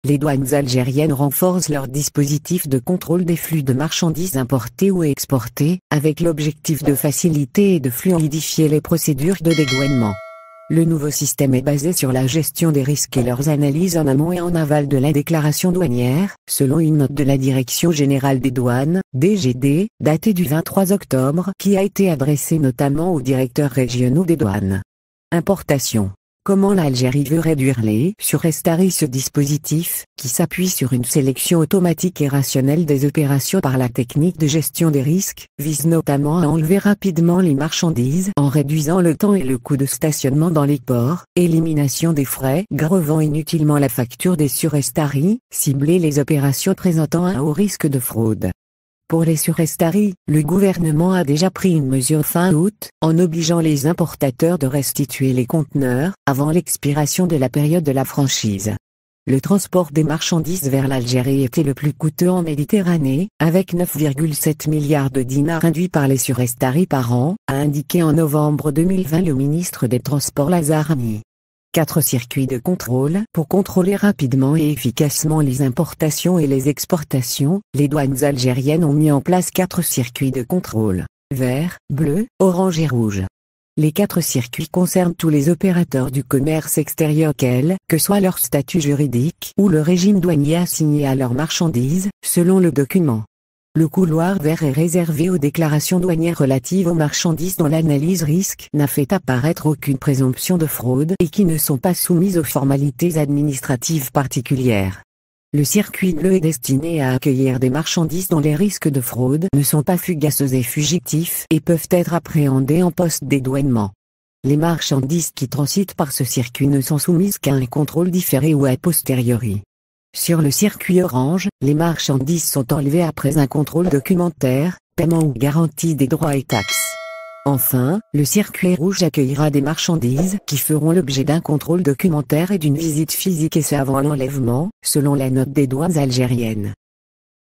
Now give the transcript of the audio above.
les douanes algériennes renforcent leur dispositif de contrôle des flux de marchandises importées ou exportées, avec l'objectif de faciliter et de fluidifier les procédures de dédouanement. Le nouveau système est basé sur la gestion des risques et leurs analyses en amont et en aval de la déclaration douanière, selon une note de la Direction générale des douanes, DGD, datée du 23 octobre, qui a été adressée notamment aux directeurs régionaux des douanes. Importation. Comment l'Algérie veut réduire les surestaries? Ce dispositif, qui s'appuie sur une sélection automatique et rationnelle des opérations par la technique de gestion des risques, vise notamment à enlever rapidement les marchandises en réduisant le temps et le coût de stationnement dans les ports, élimination des frais grevant inutilement la facture des surestaries, cibler les opérations présentant un haut risque de fraude. Pour les surestaries, le gouvernement a déjà pris une mesure fin août, en obligeant les importateurs de restituer les conteneurs, avant l'expiration de la période de la franchise. Le transport des marchandises vers l'Algérie était le plus coûteux en Méditerranée, avec 9,7 milliards de dinars induits par les surestaries par an, a indiqué en novembre 2020 le ministre des Transports Lazarani. 4 circuits de contrôle. Pour contrôler rapidement et efficacement les importations et les exportations, les douanes algériennes ont mis en place 4 circuits de contrôle. Vert, bleu, orange et rouge. Les 4 circuits concernent tous les opérateurs du commerce extérieur quel que soit leur statut juridique ou le régime douanier assigné à leurs marchandises, selon le document. Le couloir vert est réservé aux déclarations douanières relatives aux marchandises dont l'analyse risque n'a fait apparaître aucune présomption de fraude et qui ne sont pas soumises aux formalités administratives particulières. Le circuit bleu est destiné à accueillir des marchandises dont les risques de fraude ne sont pas fugaces et fugitifs et peuvent être appréhendés en post-dédouanement. Les marchandises qui transitent par ce circuit ne sont soumises qu'à un contrôle différé ou a posteriori. Sur le circuit orange, les marchandises sont enlevées après un contrôle documentaire, paiement ou garantie des droits et taxes. Enfin, le circuit rouge accueillera des marchandises qui feront l'objet d'un contrôle documentaire et d'une visite physique et ce avant l'enlèvement, selon la note des douanes algériennes.